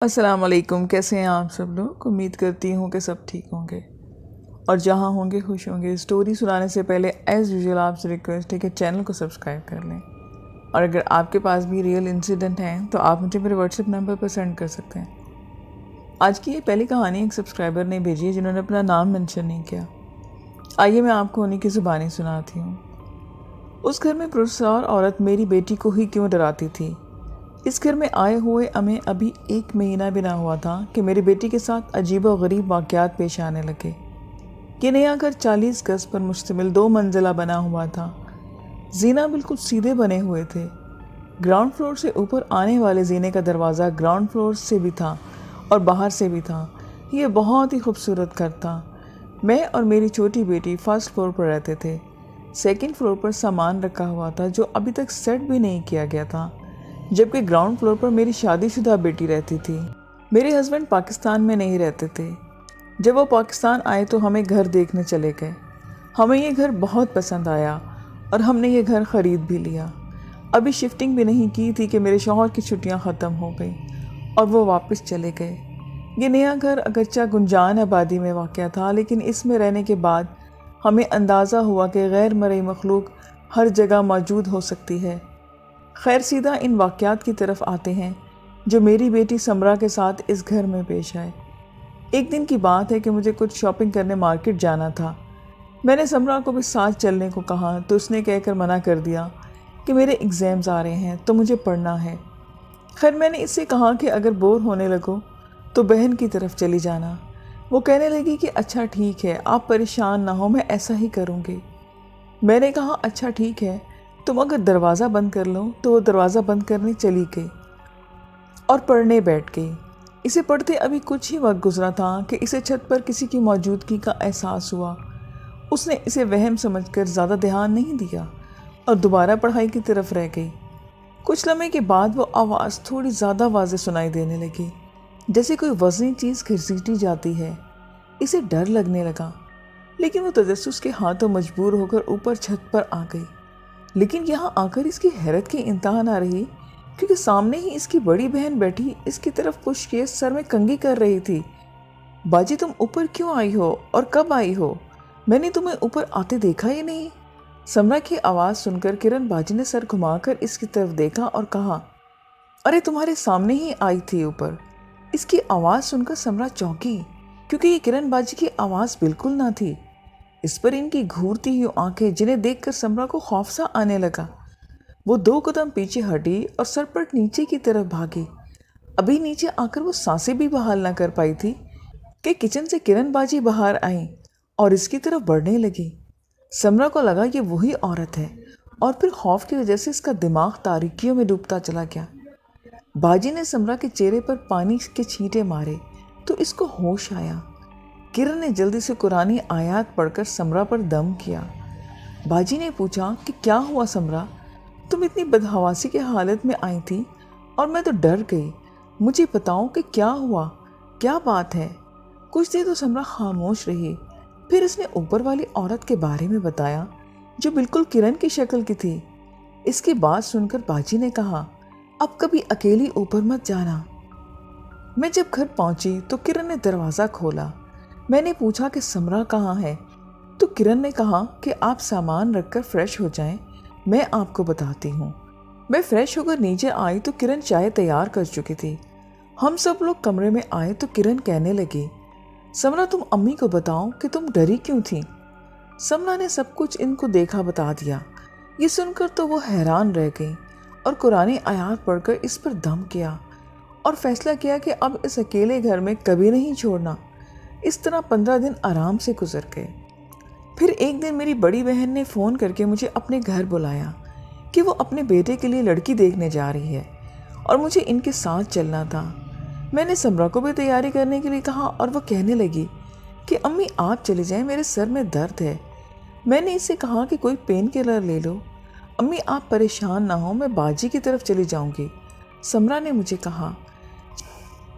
अस्सलाम वालेकुम। कैसे हैं आप सब लोग? उम्मीद करती हूँ कि सब ठीक होंगे और जहाँ होंगे खुश होंगे। स्टोरी सुनाने से पहले एज़ यूजुअल आपसे रिक्वेस्ट है कि चैनल को सब्सक्राइब कर लें, और अगर आपके पास भी रियल इंसिडेंट हैं तो आप मुझे मेरे व्हाट्सएप नंबर पर सेंड कर सकते हैं। आज की ये पहली कहानी एक सब्सक्राइबर ने भेजी है जिन्होंने अपना नाम मेंशन नहीं किया। आइए मैं आपको उन्हीं की ज़ुबानी सुनाती हूँ। उस घर में पुरस्कार औरत मेरी बेटी को ही क्यों डराती थी। इस घर में आए हुए हमें अभी 1 महीना भी ना हुआ था कि मेरी बेटी के साथ अजीब व गरीब वाक़यात पेश आने लगे। ये नया घर 40 गज पर मुश्तमिल 2 मंजिला बना हुआ था। जीना बिल्कुल सीधे बने हुए थे। ग्राउंड फ्लोर से ऊपर आने वाले जीने का दरवाज़ा ग्राउंड फ्लोर से भी था और बाहर से भी था। ये बहुत ही खूबसूरत घर था। मैं और मेरी छोटी बेटी फर्स्ट फ्लोर पर रहते थे। सेकंड फ्लोर पर सामान रखा हुआ था जो अभी तक सेट भी नहीं किया गया था, जबकि ग्राउंड फ्लोर पर मेरी शादीशुदा बेटी रहती थी। मेरे हस्बैंड पाकिस्तान में नहीं रहते थे। जब वो पाकिस्तान आए तो हमें घर देखने चले गए। हमें ये घर बहुत पसंद आया और हमने ये घर ख़रीद भी लिया। अभी शिफ्टिंग भी नहीं की थी कि मेरे शौहर की छुट्टियां ख़त्म हो गई और वो वापस चले गए। ये नया घर अगरचा गुंजान आबादी में वाक़या था, लेकिन इसमें रहने के बाद हमें अंदाज़ा हुआ कि गैर मरई मखलूक हर जगह मौजूद हो सकती है। खैर, सीधा इन वाक़यात की तरफ आते हैं जो मेरी बेटी समरा के साथ इस घर में पेश आए। एक दिन की बात है कि मुझे कुछ शॉपिंग करने मार्केट जाना था। मैंने समरा को भी साथ चलने को कहा तो उसने कहकर मना कर दिया कि मेरे एग्ज़ाम्स आ रहे हैं तो मुझे पढ़ना है। खैर, मैंने इससे कहा कि अगर बोर होने लगो तो बहन की तरफ चली जाना। वो कहने लगी कि अच्छा ठीक है, आप परेशान ना हो, मैं ऐसा ही करूँगी। मैंने कहा अच्छा ठीक है, तुम अगर दरवाज़ा बंद कर लो। तो वो दरवाज़ा बंद करने चली गई और पढ़ने बैठ गई। इसे पढ़ते अभी कुछ ही वक्त गुजरा था कि इसे छत पर किसी की मौजूदगी का एहसास हुआ। उसने इसे वहम समझकर ज़्यादा ध्यान नहीं दिया और दोबारा पढ़ाई की तरफ रह गई। कुछ लम्हे के बाद वो आवाज़ थोड़ी ज़्यादा वाज़ेह सुनाई देने लगी, जैसे कोई वज़नी चीज़ घसीटी जाती है। इसे डर लगने लगा, लेकिन वो तजस्सुस के हाथों मजबूर होकर ऊपर छत पर आ गई। लेकिन यहाँ आकर इसकी हैरत की इंतहा ना रही, क्योंकि सामने ही इसकी बड़ी बहन बैठी इसकी तरफ पुश किए सर में कंघी कर रही थी। बाजी, तुम ऊपर क्यों आई हो और कब आई हो? मैंने तुम्हें ऊपर आते देखा ही नहीं। समरा की आवाज़ सुनकर किरण बाजी ने सर घुमाकर इसकी तरफ देखा और कहा, अरे तुम्हारे सामने ही आई थी ऊपर। इसकी आवाज़ सुनकर समरा चौंकी, क्योंकि ये किरण बाजी की आवाज़ बिल्कुल ना थी। इस पर इनकी घूरती हुई आंखें, जिन्हें देखकर समरा को खौफ सा आने लगा। वो 2 कदम पीछे हटी और सरपट नीचे की तरफ भागी। अभी नीचे आकर वो सांसें भी बहाल ना कर पाई थी कि किचन से किरण बाजी बाहर आई और इसकी तरफ बढ़ने लगी। समरा को लगा ये वही औरत है और फिर खौफ की वजह से इसका दिमाग तारीकियों में डूबता चला गया। बाजी ने समरा के चेहरे पर पानी के छींटे मारे तो इसको होश आया। किरण ने जल्दी से कुरानी आयत पढ़कर समरा पर दम किया। बाजी ने पूछा कि क्या हुआ समरा, तुम इतनी बदहवासी की हालत में आई थी और मैं तो डर गई। मुझे बताओ कि क्या हुआ, क्या बात है। कुछ देर तो समरा खामोश रही, फिर इसने ऊपर वाली औरत के बारे में बताया जो बिल्कुल किरण की शक्ल की थी। इसकी बात सुनकर बाजी ने कहा, अब कभी अकेली ऊपर मत जाना। मैं जब घर पहुंची तो किरण ने दरवाज़ा खोला। मैंने पूछा कि समरा कहाँ है, तो किरण ने कहा कि आप सामान रखकर फ्रेश हो जाएं, मैं आपको बताती हूँ। मैं फ्रेश होकर नीचे आई तो किरण चाय तैयार कर चुकी थी। हम सब लोग कमरे में आए तो किरण कहने लगी, समरा तुम अम्मी को बताओ कि तुम डरी क्यों थी। समरा ने सब कुछ इनको देखा बता दिया। ये सुनकर तो वो हैरान रह गई और कुरानी आयत पढ़कर इस पर दम किया और फैसला किया कि अब इस अकेले घर में कभी नहीं छोड़ना। इस तरह 15 दिन आराम से गुजर गए। फिर एक दिन मेरी बड़ी बहन ने फ़ोन करके मुझे अपने घर बुलाया कि वो अपने बेटे के लिए लड़की देखने जा रही है और मुझे इनके साथ चलना था। मैंने समरा को भी तैयारी करने के लिए कहा और वो कहने लगी कि अम्मी आप चले जाएं, मेरे सर में दर्द है। मैंने इससे कहा कि कोई पेन किलर ले लो। अम्मी आप परेशान ना हो, मैं बाजी की तरफ चली जाऊंगी। समरा ने मुझे कहा,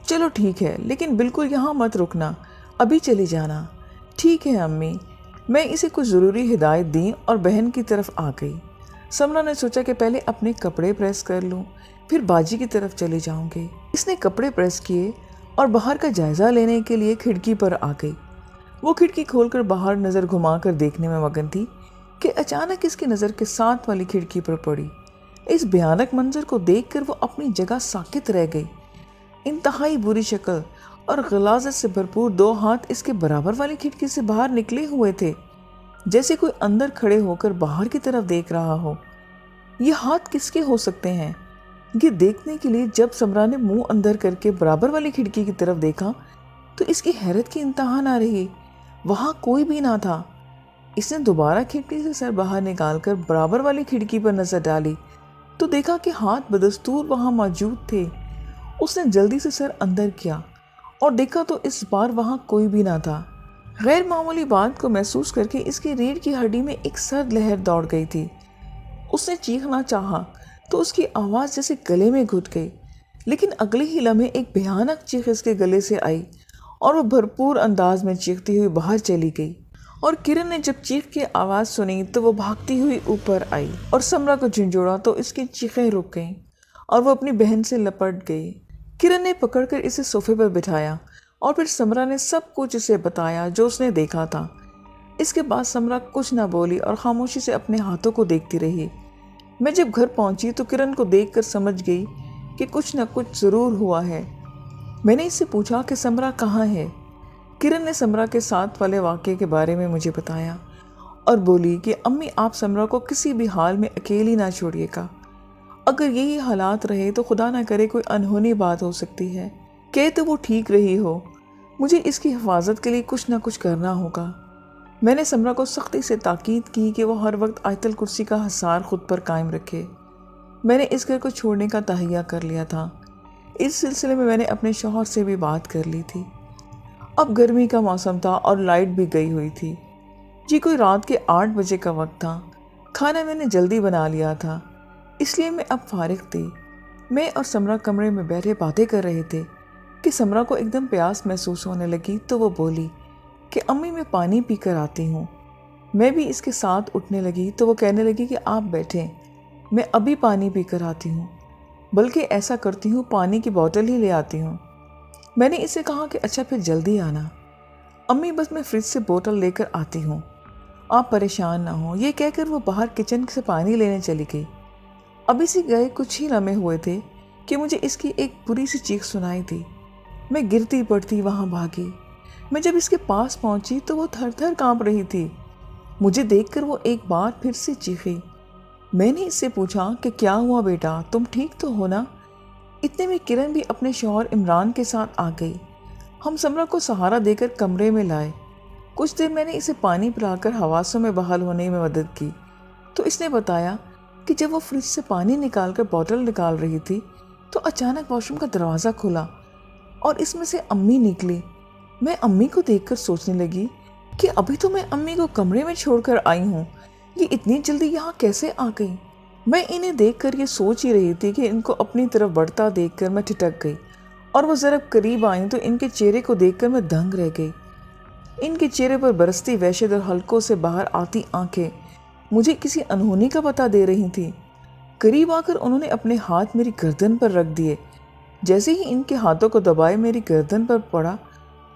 चलो ठीक है, लेकिन बिल्कुल यहाँ मत रुकना, अभी चली जाना। ठीक है अम्मी। मैं इसे कुछ ज़रूरी हिदायत दी और बहन की तरफ आ गई। समरा ने सोचा कि पहले अपने कपड़े प्रेस कर लूँ, फिर बाजी की तरफ चले जाऊंगी। इसने कपड़े प्रेस किए और बाहर का जायजा लेने के लिए खिड़की पर आ गई। वो खिड़की खोलकर बाहर नज़र घुमाकर देखने में मगन थी कि अचानक इसकी नज़र के साथ वाली खिड़की पर पड़ी। इस भयानक मंजर को देखकर वो अपनी जगह साकित रह गई। इंतहाई बुरी शक्ल और गलाजत से भरपूर 2 हाथ इसके बराबर वाली खिड़की से बाहर निकले हुए थे, जैसे कोई अंदर खड़े होकर बाहर की तरफ देख रहा हो। ये हाथ किसके हो सकते हैं? ये देखने के लिए जब समरा ने मुंह अंदर करके बराबर वाली खिड़की की तरफ देखा तो इसकी हैरत की इंतहा ना रही। वहाँ कोई भी ना था। इसने दोबारा खिड़की से सर बाहर निकालकर बराबर वाली खिड़की पर नजर डाली तो देखा कि हाथ बदस्तूर वहाँ मौजूद थे। उसने जल्दी से सर अंदर किया और देखा तो इस बार वहाँ कोई भी ना था। गैर मामूली बात को महसूस करके इसकी रीढ़ की हड्डी में एक सर्द लहर दौड़ गई थी। उसने चीखना चाहा तो उसकी आवाज़ जैसे गले में घुट गई, लेकिन अगले ही लम्हे एक भयानक चीख इसके गले से आई और वो भरपूर अंदाज में चीखती हुई बाहर चली गई। और किरण ने जब चीख की आवाज़ सुनी तो वो भागती हुई ऊपर आई और समरा को झंझोड़ा तो इसकी चीखें रुक गईं और वो अपनी बहन से लपट गई। किरण ने पकड़कर इसे सोफे पर बिठाया और फिर समरा ने सब कुछ इसे बताया जो उसने देखा था। इसके बाद समरा कुछ ना बोली और खामोशी से अपने हाथों को देखती रही। मैं जब घर पहुंची तो किरण को देखकर समझ गई कि कुछ ना कुछ ज़रूर हुआ है। मैंने इससे पूछा कि समरा कहाँ है। किरण ने समरा के साथ वाले वाक़े के बारे में मुझे बताया और बोली कि अम्मी आप समरा को किसी भी हाल में अकेली ना छोड़िएगा। अगर यही हालात रहे तो खुदा ना करे कोई अनहोनी बात हो सकती है। कह तो वो ठीक रही हो, मुझे इसकी हिफाजत के लिए कुछ ना कुछ करना होगा। मैंने समरा को सख्ती से ताकीद की कि वो हर वक्त आयतल कुर्सी का हसार खुद पर कायम रखे। मैंने इस घर को छोड़ने का तहैया कर लिया था। इस सिलसिले में मैंने अपने शौहर से भी बात कर ली थी। अब गर्मी का मौसम था और लाइट भी गई हुई थी। जी कोई रात के 8 बजे का वक्त था। खाना मैंने जल्दी बना लिया था, इसलिए मैं अब फारिग थी। मैं और समरा कमरे में बैठे बातें कर रहे थे कि समरा को एकदम प्यास महसूस होने लगी तो वो बोली कि अम्मी मैं पानी पी कर आती हूँ। मैं भी इसके साथ उठने लगी तो वो कहने लगी कि आप बैठें, मैं अभी पानी पी कर आती हूँ, बल्कि ऐसा करती हूँ पानी की बोतल ही ले आती हूँ। मैंने इसे कहा कि अच्छा फिर जल्दी आना अम्मी, बस मैं फ्रिज से बोतल लेकर आती हूँ, आप परेशान ना हो। ये कहकर वो बाहर किचन से पानी लेने चली गई। अभी से गए कुछ ही लम्हे हुए थे कि मुझे इसकी एक बुरी सी चीख सुनाई दी। मैं गिरती पड़ती वहाँ भागी। मैं जब इसके पास पहुँची तो वो थर थर काँप रही थी। मुझे देखकर वो एक बार फिर से चीखी। मैंने इससे पूछा कि क्या हुआ बेटा, तुम ठीक तो हो ना? इतने में किरण भी अपने शौहर इमरान के साथ आ गई। हम समरा को सहारा देकर कमरे में लाए। कुछ देर मैंने इसे पानी पिलाकर हवासों में बहाल होने में मदद की तो इसने बताया कि जब वो फ्रिज से पानी निकालकर बोतल निकाल रही थी तो अचानक वॉशरूम का दरवाज़ा खुला और इसमें से अम्मी निकली। मैं अम्मी को देखकर सोचने लगी कि अभी तो मैं अम्मी को कमरे में छोड़कर आई हूँ, ये इतनी जल्दी यहाँ कैसे आ गई। मैं इन्हें देखकर ये सोच ही रही थी कि इनको अपनी तरफ बढ़ता देखकर मैं ठिठक गई और वो ज़रा करीब आई तो इनके चेहरे को देखकर मैं दंग रह गई। इनके चेहरे पर बरसती वहशत और हल्कों से बाहर आती आंखें मुझे किसी अनहोनी का पता दे रही थी। करीब आकर उन्होंने अपने हाथ मेरी गर्दन पर रख दिए। जैसे ही इनके हाथों को दबाए मेरी गर्दन पर पड़ा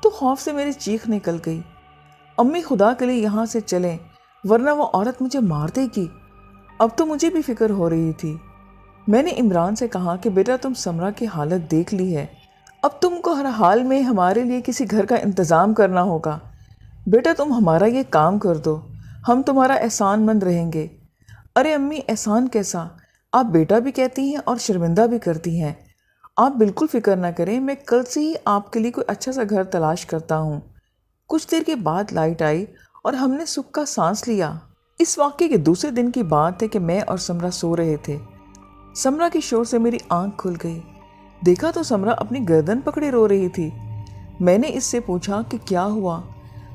तो खौफ से मेरी चीख निकल गई। अम्मी खुदा के लिए यहाँ से चलें वरना वो औरत मुझे मार देगी। अब तो मुझे भी फिक्र हो रही थी। मैंने इमरान से कहा कि बेटा तुम समरा की हालत देख ली है, अब तुमको हर हाल में हमारे लिए किसी घर का इंतज़ाम करना होगा। बेटा तुम हमारा ये काम कर दो, हम तुम्हारा एहसानमंद रहेंगे। अरे अम्मी एहसान कैसा, आप बेटा भी कहती हैं और शर्मिंदा भी करती हैं। आप बिल्कुल फ़िक्र ना करें, मैं कल से ही आपके लिए कोई अच्छा सा घर तलाश करता हूँ। कुछ देर के बाद लाइट आई और हमने सुख का सांस लिया। इस वाक़े के दूसरे दिन की बात है कि मैं और समरा सो रहे थे। समरा के शोर से मेरी आंख खुल गई। देखा तो समरा अपनी गर्दन पकड़े रो रही थी। मैंने इससे पूछा कि क्या हुआ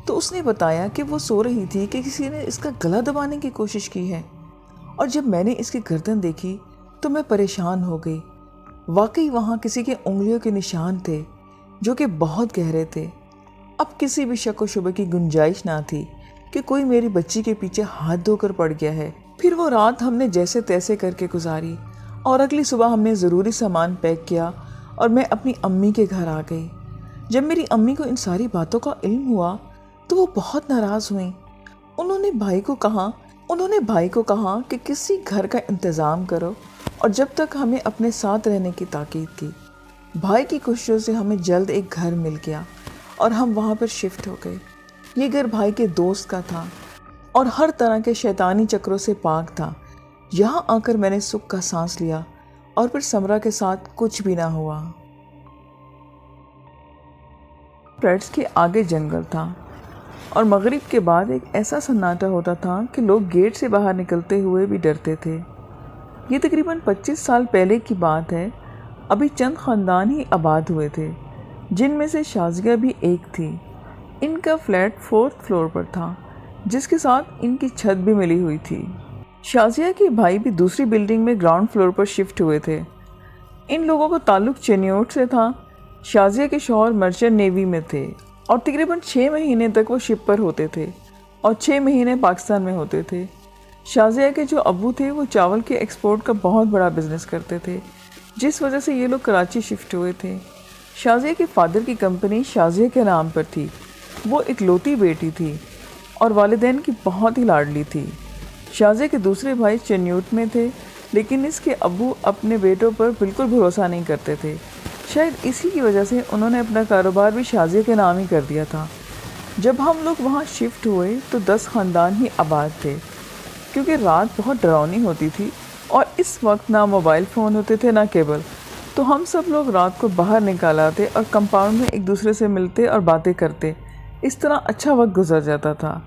तो उसने बताया कि वो सो रही थी कि किसी ने इसका गला दबाने की कोशिश की है। और जब मैंने इसकी गर्दन देखी तो मैं परेशान हो गई। वाकई वहाँ किसी के उंगलियों के निशान थे जो कि बहुत गहरे थे। अब किसी भी शक व शुबे की गुंजाइश ना थी कि कोई मेरी बच्ची के पीछे हाथ धोकर पड़ गया है। फिर वो रात हमने जैसे तैसे करके गुजारी اور اگلی صبح ہم نے ضروری سامان پیک کیا اور میں اپنی امی کے گھر آ گئی۔ جب میری امی کو ان ساری باتوں کا علم ہوا تو وہ بہت ناراض ہوئیں۔ انہوں نے بھائی کو کہا کہ کسی گھر کا انتظام کرو اور جب تک ہمیں اپنے ساتھ رہنے کی تاکید کی۔ بھائی کی کوششوں سے ہمیں جلد ایک گھر مل گیا اور ہم وہاں پر شفٹ ہو گئے۔ یہ گھر بھائی کے دوست کا تھا اور ہر طرح کے شیطانی چکروں سے پاک تھا۔ یہاں آ کر میں نے سکھ کا سانس لیا اور پھر سمرا کے ساتھ کچھ بھی نہ ہوا۔ فلیٹس کے آگے جنگل تھا اور مغرب کے بعد ایک ایسا سناٹا ہوتا تھا کہ لوگ گیٹ سے باہر نکلتے ہوئے بھی ڈرتے تھے۔ یہ تقریباً 25 سال پہلے کی بات ہے۔ ابھی چند خاندان ہی آباد ہوئے تھے، جن میں سے شازیہ بھی ایک تھی۔ ان کا فلیٹ 4تھ فلور پر تھا، جس کے ساتھ ان کی چھت بھی ملی ہوئی تھی۔ شازیہ کے بھائی بھی دوسری بلڈنگ میں گراؤنڈ فلور پر شفٹ ہوئے تھے۔ ان لوگوں کا تعلق چینیوٹ سے تھا۔ شازیہ کے شوہر مرچنٹ نیوی میں تھے اور تقریباً 6 مہینے تک وہ شپ پر ہوتے تھے اور 6 مہینے پاکستان میں ہوتے تھے۔ شازیہ کے جو ابو تھے وہ چاول کے ایکسپورٹ کا بہت بڑا بزنس کرتے تھے، جس وجہ سے یہ لوگ کراچی شفٹ ہوئے تھے۔ شازیہ کے فادر کی کمپنی شازیہ کے نام پر تھی۔ وہ اکلوتی بیٹی تھی اور والدین کی بہت ہی لاڈلی تھی۔ شازیہ کے دوسرے بھائی چنیوٹ میں تھے، لیکن اس کے ابو اپنے بیٹوں پر بالکل بھروسہ نہیں کرتے تھے۔ شاید اسی کی وجہ سے انہوں نے اپنا کاروبار بھی شازیہ کے نام ہی کر دیا تھا۔ جب ہم لوگ وہاں شفٹ ہوئے تو 10 خاندان ہی آباد تھے، کیونکہ رات بہت ڈراؤنی ہوتی تھی اور اس وقت نہ موبائل فون ہوتے تھے نہ کیبل، تو ہم سب لوگ رات کو باہر نکال آتے اور کمپاؤنڈ میں ایک دوسرے سے ملتے اور باتیں کرتے۔ اس طرح اچھا وقت گزر جاتا تھا۔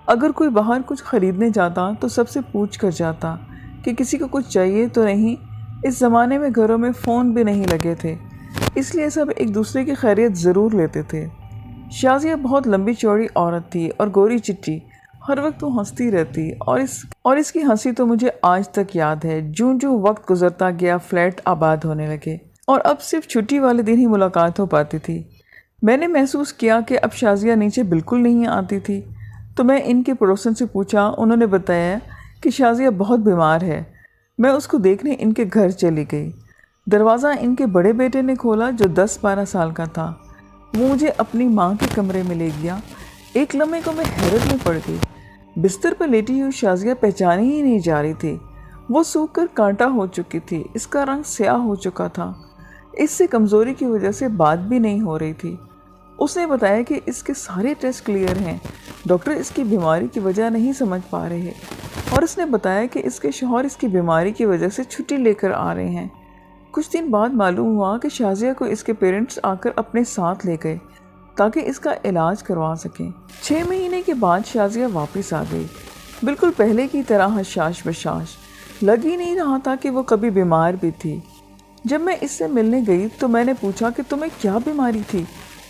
اگر کوئی باہر کچھ خریدنے جاتا تو سب سے پوچھ کر جاتا کہ کسی کو کچھ چاہیے تو نہیں۔ اس زمانے میں گھروں میں فون بھی نہیں لگے تھے، اس لیے سب ایک دوسرے کی خیریت ضرور لیتے تھے۔ شازیہ بہت لمبی چوڑی عورت تھی اور گوری چٹی، ہر وقت وہ ہنستی رہتی اور اس کی ہنسی تو مجھے آج تک یاد ہے۔ جوں وقت گزرتا گیا فلیٹ آباد ہونے لگے اور اب صرف چھٹی والے دن ہی ملاقات ہو پاتی تھی۔ میں نے محسوس کیا کہ اب شازیہ نیچے بالکل نہیں آتی تھی، تو میں ان کے پڑوسن سے پوچھا۔ انہوں نے بتایا کہ شازیہ بہت بیمار ہے۔ میں اس کو دیکھنے ان کے گھر چلی گئی۔ دروازہ ان کے بڑے بیٹے نے کھولا جو 10-12 سال کا تھا۔ وہ مجھے اپنی ماں کے کمرے میں لے گیا۔ ایک لمحے کو میں حیرت میں پڑ گئی۔ بستر پر لیٹی ہوئی شازیہ پہچانی ہی نہیں جا رہی تھی۔ وہ سوکھ کر کانٹا ہو چکی تھی، اس کا رنگ سیاہ ہو چکا تھا۔ اس سے کمزوری کی وجہ سے بات بھی نہیں ہو رہی تھی۔ اس نے بتایا کہ اس کے سارے ٹیسٹ کلیئر ہیں، ڈاکٹر اس کی بیماری کی وجہ نہیں سمجھ پا رہے، اور اس نے بتایا کہ اس کے شوہر اس کی بیماری کی وجہ سے چھٹی لے کر آ رہے ہیں۔ کچھ دن بعد معلوم ہوا کہ شازیہ کو اس کے پیرنٹس آ کر اپنے ساتھ لے گئے تاکہ اس کا علاج کروا سکیں۔ 6 مہینے کے بعد شازیہ واپس آ گئی، بالکل پہلے کی طرح حشاش بشاش۔ لگ ہی نہیں رہا تھا کہ وہ کبھی بیمار بھی تھی۔ جب میں اس سے ملنے گئی تو میں نے پوچھا کہ تمہیں کیا بیماری تھی،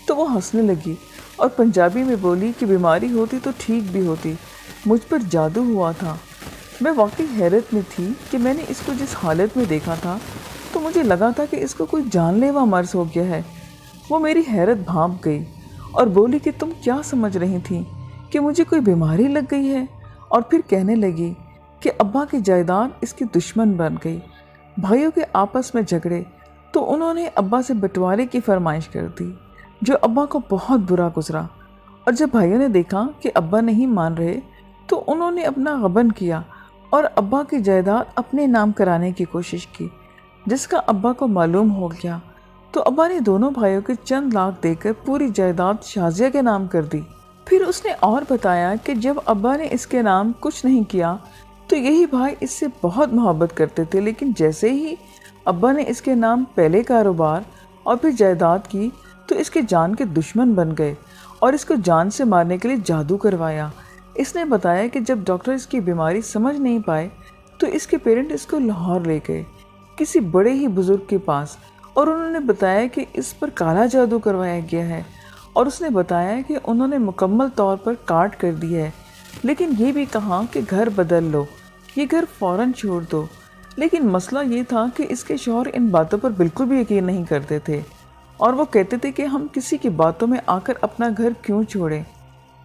تو وہ ہنسنے لگی اور پنجابی میں بولی کہ بیماری ہوتی تو ٹھیک بھی ہوتی، مجھ پر جادو ہوا تھا۔ میں واقعی حیرت میں تھی کہ میں نے اس کو جس حالت میں دیکھا تھا تو مجھے لگا تھا کہ اس کو کوئی جان لیوا مرض ہو گیا ہے۔ وہ میری حیرت بھانپ گئی اور بولی کہ تم کیا سمجھ رہی تھی کہ مجھے کوئی بیماری لگ گئی ہے، اور پھر کہنے لگی کہ ابا کی جائیداد اس کی دشمن بن گئی۔ بھائیوں کے آپس میں جھگڑے تو انہوں نے ابا سے بٹوارے کی فرمائش کر دی، جو ابا کو بہت برا گزرا، اور جب بھائیوں نے دیکھا کہ ابا نہیں مان رہے تو انہوں نے اپنا غبن کیا اور ابا کی جائیداد اپنے نام کرانے کی کوشش کی، جس کا ابا کو معلوم ہو گیا تو ابا نے دونوں بھائیوں کے چند لاکھ دے کر پوری جائیداد شازیہ کے نام کر دی۔ پھر اس نے اور بتایا کہ جب ابا نے اس کے نام کچھ نہیں کیا تو یہی بھائی اس سے بہت محبت کرتے تھے، لیکن جیسے ہی ابا نے اس کے نام پہلے کاروبار اور پھر جائیداد کی تو اس کے جان کے دشمن بن گئے اور اس کو جان سے مارنے کے لیے جادو کروایا۔ اس نے بتایا کہ جب ڈاکٹر اس کی بیماری سمجھ نہیں پائے تو اس کے پیرنٹ اس کو لاہور لے گئے کسی بڑے ہی بزرگ کے پاس، اور انہوں نے بتایا کہ اس پر کالا جادو کروایا گیا ہے، اور اس نے بتایا کہ انہوں نے مکمل طور پر کاٹ کر دی ہے، لیکن یہ بھی کہا کہ گھر بدل لو، یہ گھر فوراً چھوڑ دو۔ لیکن مسئلہ یہ تھا کہ اس کے شوہر ان باتوں پر بالکل بھی یقین نہیں کرتے تھے، اور وہ کہتے تھے کہ ہم کسی کی باتوں میں آ کر اپنا گھر کیوں چھوڑیں۔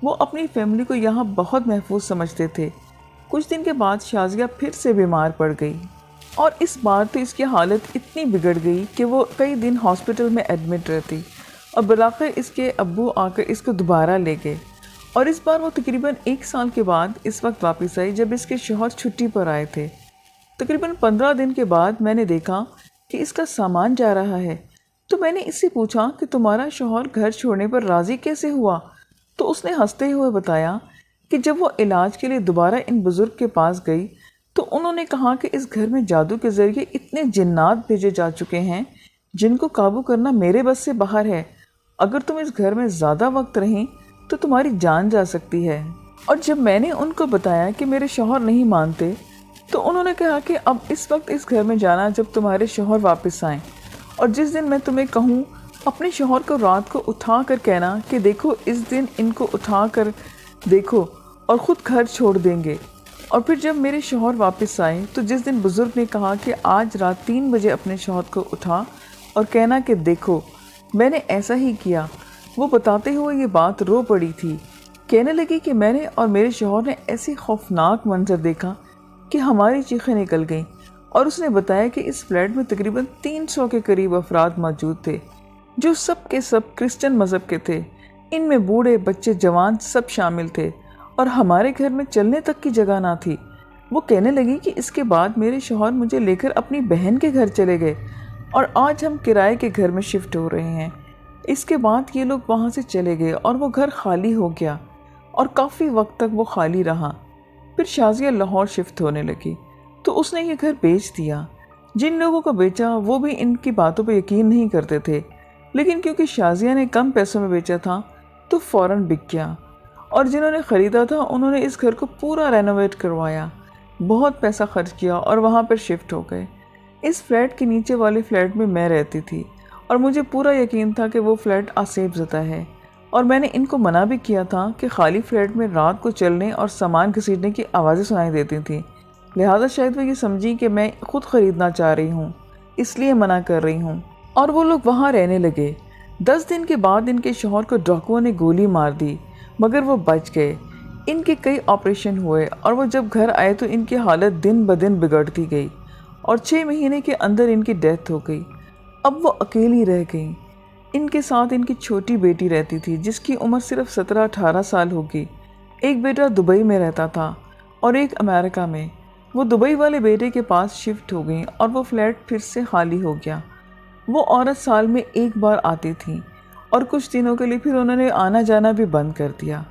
وہ اپنی فیملی کو یہاں بہت محفوظ سمجھتے تھے۔ کچھ دن کے بعد شازیہ پھر سے بیمار پڑ گئی۔ اور اس بار تو اس کی حالت اتنی بگڑ گئی کہ وہ کئی دن ہاسپٹل میں ایڈمٹ رہتی اور بالآخر اس کے ابو آ کر اس کو دوبارہ لے گئے، اور اس بار وہ تقریباً 1 سال کے بعد اس وقت واپس آئی جب اس کے شوہر چھٹی پر آئے تھے۔ تقریباً 15 دن کے بعد میں نے دیکھا کہ اس کا سامان جا رہا ہے، تو میں نے اس سے پوچھا کہ تمہارا شوہر گھر چھوڑنے پر راضی کیسے ہوا؟ تو اس نے ہنستے ہوئے بتایا کہ جب وہ علاج کے لیے دوبارہ ان بزرگ کے پاس گئی تو انہوں نے کہا کہ اس گھر میں جادو کے ذریعے اتنے جنات بھیجے جا چکے ہیں جن کو قابو کرنا میرے بس سے باہر ہے، اگر تم اس گھر میں زیادہ وقت رہیں تو تمہاری جان جا سکتی ہے۔ اور جب میں نے ان کو بتایا کہ میرے شوہر نہیں مانتے تو انہوں نے کہا کہ اب اس وقت اس گھر میں جانا جب تمہارے شوہر واپس آئیں، اور جس دن میں تمہیں کہوں اپنے شوہر کو رات کو اٹھا کر کہنا کہ دیکھو اس دن ان کو اٹھا کر دیکھو اور خود گھر چھوڑ دیں گے۔ اور پھر جب میرے شوہر واپس آئے تو جس دن بزرگ نے کہا کہ آج رات 3 بجے اپنے شوہر کو اٹھا اور کہنا کہ دیکھو میں نے ایسا ہی کیا، وہ بتاتے ہوئے یہ بات رو پڑی تھی، کہنے لگی کہ میں نے اور میرے شوہر نے ایسی خوفناک منظر دیکھا کہ ہماری چیخیں نکل گئیں۔ اور اس نے بتایا کہ اس فلیٹ میں تقریباً 300 کے قریب افراد موجود تھے جو سب کے سب کرسچن مذہب کے تھے، ان میں بوڑھے بچے جوان سب شامل تھے، اور ہمارے گھر میں چلنے تک کی جگہ نہ تھی۔ وہ کہنے لگی کہ اس کے بعد میرے شوہر مجھے لے کر اپنی بہن کے گھر چلے گئے اور آج ہم کرائے کے گھر میں شفٹ ہو رہے ہیں۔ اس کے بعد یہ لوگ وہاں سے چلے گئے اور وہ گھر خالی ہو گیا اور کافی وقت تک وہ خالی رہا۔ پھر شازیہ لاہور شفٹ ہونے لگی تو اس نے یہ گھر بیچ دیا۔ جن لوگوں کو بیچا وہ بھی ان کی باتوں پہ یقین نہیں کرتے تھے، لیکن کیونکہ شازیہ نے کم پیسوں میں بیچا تھا تو فوراً بک گیا، اور جنہوں نے خریدا تھا انہوں نے اس گھر کو پورا رینوویٹ کروایا، بہت پیسہ خرچ کیا اور وہاں پر شفٹ ہو گئے۔ اس فلیٹ کے نیچے والے فلیٹ میں میں رہتی تھی اور مجھے پورا یقین تھا کہ وہ فلیٹ آصف زدہ ہے، اور میں نے ان کو منع بھی کیا تھا کہ خالی فلیٹ میں رات کو چلنے اور سامان گھسیٹنے کی آوازیں سنائی دیتی تھیں، لہٰذا شاید وہ یہ سمجھی کہ میں خود خریدنا چاہ رہی ہوں، اس لیے منع کر رہی ہوں، اور وہ لوگ وہاں رہنے لگے۔ 10 دن کے بعد ان کے شوہر کو ڈاکوؤں نے گولی مار دی مگر وہ بچ گئے۔ ان کے کئی آپریشن ہوئے اور وہ جب گھر آئے تو ان کی حالت دن بدن بگڑتی گئی اور 6 مہینے کے اندر ان کی ڈیتھ ہو گئی۔ اب وہ اکیلی رہ گئیں۔ ان کے ساتھ ان کی چھوٹی بیٹی رہتی تھی جس کی عمر صرف 17-18 سال ہوگی۔ ایک بیٹا دبئی میں رہتا تھا اور ایک امریکہ میں۔ وہ دبئی والے بیٹے کے پاس شفٹ ہو گئیں اور وہ فلیٹ پھر سے خالی ہو گیا۔ وہ عورت سال میں 1 بار آتی تھیں اور کچھ دنوں کے لیے پھر انہوں نے آنا جانا بھی بند کر دیا۔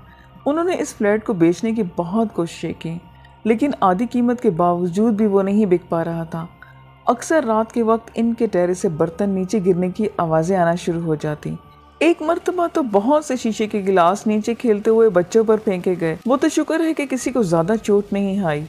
انہوں نے اس فلیٹ کو بیچنے کی بہت کوششیں کی لیکن آدھی قیمت کے باوجود بھی وہ نہیں بک پا رہا تھا۔ اکثر رات کے وقت ان کے ٹیرس سے برتن نیچے گرنے کی آوازیں آنا شروع ہو جاتی۔ ایک مرتبہ تو بہت سے شیشے کے گلاس نیچے کھیلتے ہوئے بچوں پر پھینکے گئے۔ وہ تو شکر ہے کہ کسی کو زیادہ چوٹ نہیں آئی۔